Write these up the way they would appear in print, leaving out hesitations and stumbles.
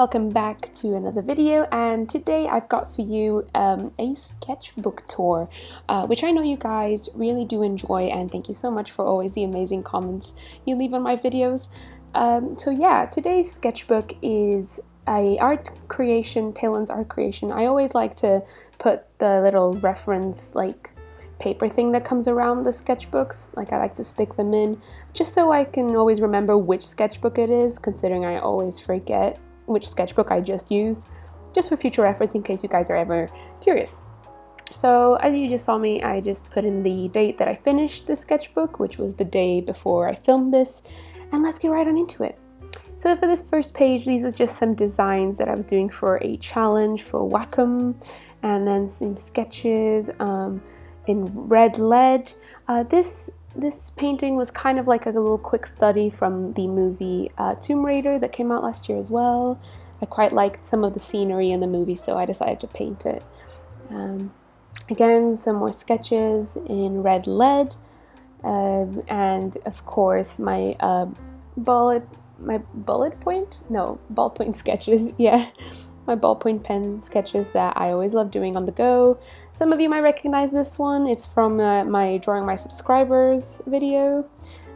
Welcome back to another video, and today I've got for you a sketchbook tour, which I know you guys really do enjoy, and thank you so much for always the amazing comments you leave on my videos. So yeah, today's sketchbook is a art creation, Talon's art creation. I always like to put the little reference paper thing that comes around the sketchbooks, I like to stick them in just so I can always remember which sketchbook it is, considering I always forget which sketchbook I just used, just for future reference in case you guys are ever curious. So as you just saw me, I just put in the date that I finished the sketchbook, which was the day before I filmed this, and let's get right on into it. So for this first page, these was just some designs that I was doing for a challenge for Wacom, and then some sketches in red lead. This painting was kind of like a little quick study from the movie Tomb Raider that came out last year as well. I quite liked some of the scenery in the movie, so I decided to paint it. Point, some more sketches in red lead, and of course my ballpoint sketches, yeah. My ballpoint pen sketches that I always love doing on the go. Some of you might recognize this one. It's from my Drawing My Subscribers video,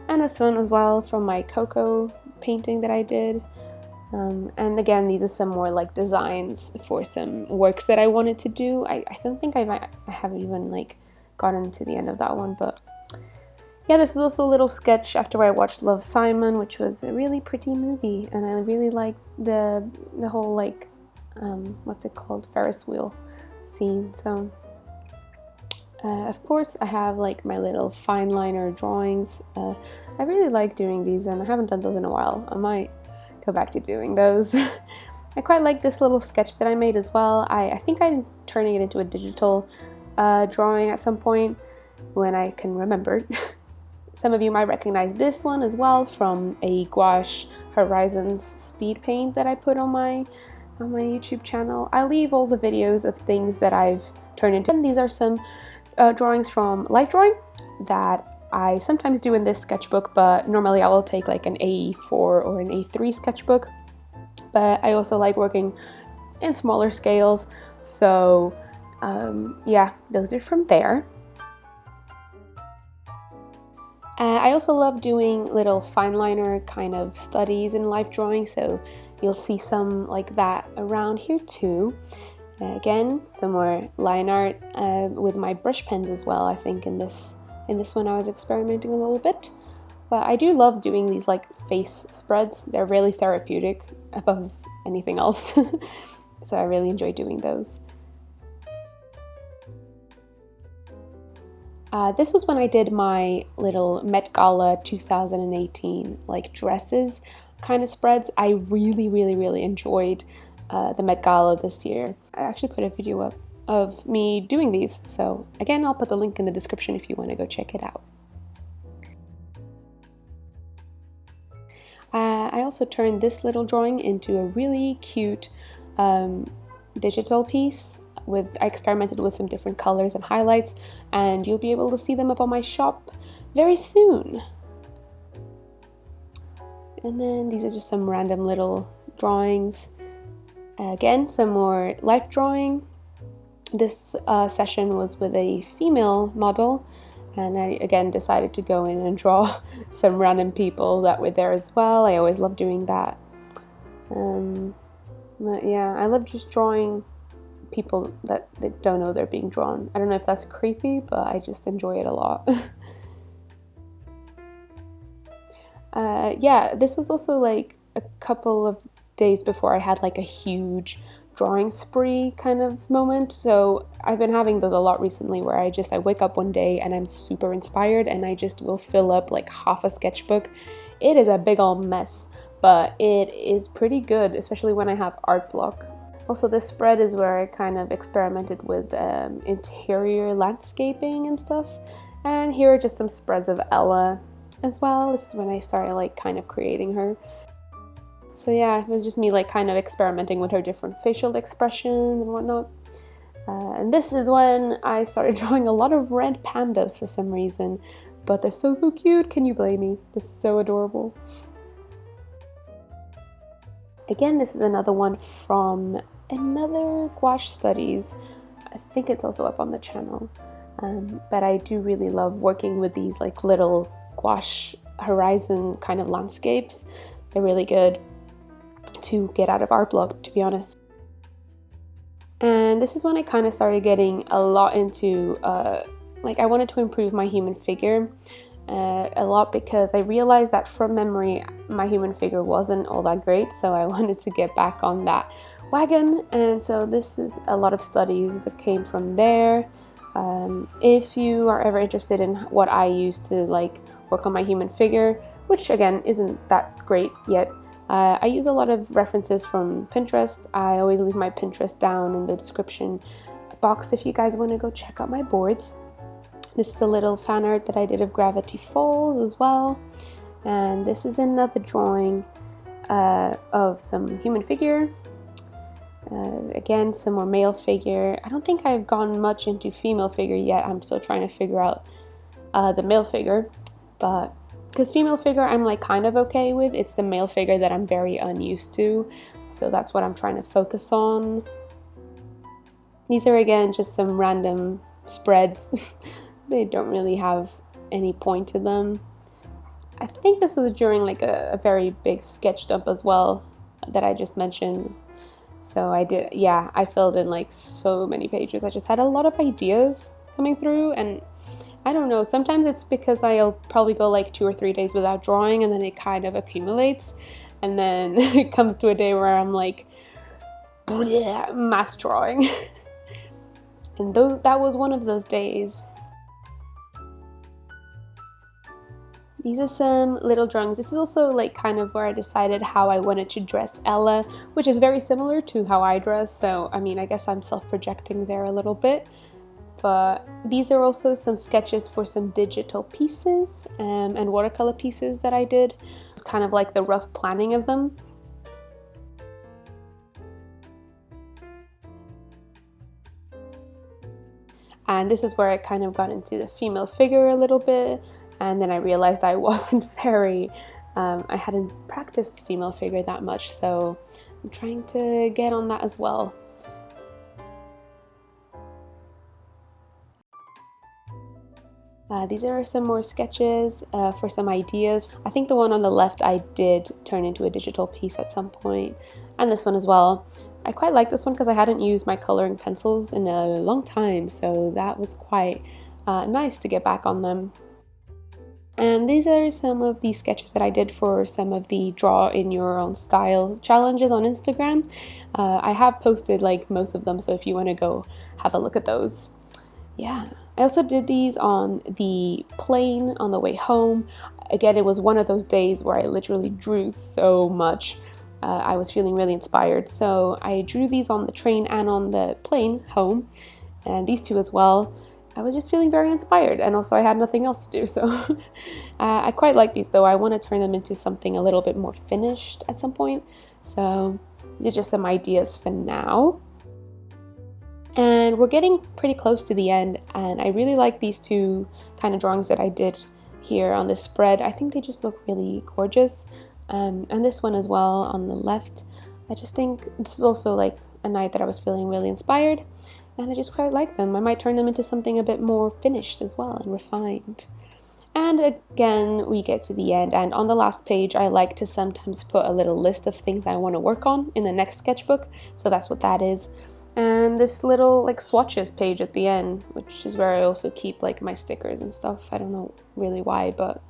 and this one as well from my Coco painting that I did. And again, these are some more designs for some works that I wanted to do. I don't think I haven't even gotten to the end of that one, but yeah, this was also a little sketch after I watched Love, Simon, which was a really pretty movie, and I really liked the whole what's it called, Ferris wheel scene. So of course I have my little fine liner drawings. I really like doing these, and I haven't done those in a while. I might go back to doing those. I quite like this little sketch that I made as well. I think I'm turning it into a digital drawing at some point when I can remember. Some of you might recognize this one as well from a Gouache Horizons speed paint that I put on my YouTube channel. I'll leave all the videos of things that I've turned into. And these are some drawings from light drawing that I sometimes do in this sketchbook, but normally I will take an A4 or an A3 sketchbook. But I also like working in smaller scales, so yeah, those are from there. I also love doing little fine liner kind of studies in life drawing, so you'll see some like that around here too. Again, some more line art with my brush pens as well. I think in this one I was experimenting a little bit. But I do love doing these face spreads. They're really therapeutic above anything else. So I really enjoy doing those. This was when I did my little Met Gala 2018 dresses kind of spreads. I really enjoyed the Met Gala this year. I actually put a video up of me doing these, so again, I'll put the link in the description if you want to go check it out. I also turned this little drawing into a really cute digital piece. I experimented with some different colors and highlights, and you'll be able to see them up on my shop very soon. And then these are just some random little drawings. Again, some more life drawing. This session was with a female model, and I again decided to go in and draw some random people that were there as well. I always love doing that. But yeah, I love just drawing people that they don't know they're being drawn. I don't know if that's creepy, but I just enjoy it a lot. Yeah, this was also a couple of days before I had a huge drawing spree kind of moment. So I've been having those a lot recently, where I wake up one day and I'm super inspired and I just will fill up half a sketchbook. It is a big old mess, but it is pretty good, especially when I have art block. Also, this spread is where I kind of experimented with interior landscaping and stuff. And here are just some spreads of Ella as well. This is when I started kind of creating her. So yeah, it was just me kind of experimenting with her different facial expressions and whatnot. And this is when I started drawing a lot of red pandas for some reason. But they're so cute, can you blame me? They're so adorable. Again, this is another one from another gouache studies. I think it's also up on the channel. But I do really love working with these like little gouache horizon kind of landscapes. They're really good to get out of art block, to be honest. And this is when I kind of started getting a lot into like I wanted to improve my human figure a lot, because I realized that from memory my human figure wasn't all that great, so I wanted to get back on that wagon. And so this is a lot of studies that came from there. If you are ever interested in what I use to like work on my human figure, which again isn't that great yet, I use a lot of references from Pinterest. I always leave my Pinterest down in the description box if you guys want to go check out my boards. This is a little fan art that I did of Gravity Falls as well. And this is another drawing of some human figure. Again, some more male figure. I don't think I've gone much into female figure yet. I'm still trying to figure out the male figure, but because female figure I'm like kind of okay with, it's the male figure that I'm very unused to, so that's what I'm trying to focus on. These are again just some random spreads. They don't really have any point to them. I think this was during like a very big sketch dump as well that I just mentioned. So I did, yeah, I filled in like so many pages. I just had a lot of ideas coming through, and I don't know, sometimes it's because I'll probably go like 2 or 3 days without drawing, and then it kind of accumulates, and then it comes to a day where I'm like, bleh, mass drawing. And that was one of those days. These are some little drawings. This is also like kind of where I decided how I wanted to dress Ella, which is very similar to how I dress. So, I mean, I guess I'm self-projecting there a little bit. But these are also some sketches for some digital pieces and watercolor pieces that I did. It's kind of like the rough planning of them. And this is where I kind of got into the female figure a little bit. And then I realized I wasn't very, I hadn't practiced female figure that much, so I'm trying to get on that as well. These are some more sketches for some ideas. I think the one on the left I did turn into a digital piece at some point, and this one as well. I quite like this one because I hadn't used my coloring pencils in a long time, so that was quite nice to get back on them. And these are some of the sketches that I did for some of the draw in your own style challenges on Instagram. I have posted like most of them, so if you want to go have a look at those. Yeah, I also did these on the plane on the way home. Again, it was one of those days where I literally drew so much. I was feeling really inspired, so I drew these on the train and on the plane home, and these two as well. I was just feeling very inspired, and also I had nothing else to do, so I quite like these though. I want to turn them into something a little bit more finished at some point, so these are just some ideas for now. And we're getting pretty close to the end, and I really like these two kind of drawings that I did here on this spread. I think they just look really gorgeous, and this one as well on the left. I just think this is also like a night that I was feeling really inspired, and I just quite like them. I might turn them into something a bit more finished as well and refined. And again, we get to the end, and on the last page I like to sometimes put a little list of things I want to work on in the next sketchbook, so that's what that is. And this little like swatches page at the end, which is where I also keep like my stickers and stuff. I don't know really why, but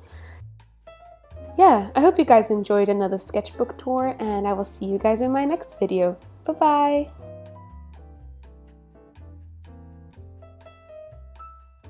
yeah, I hope you guys enjoyed another sketchbook tour, and I will see you guys in my next video. Bye bye!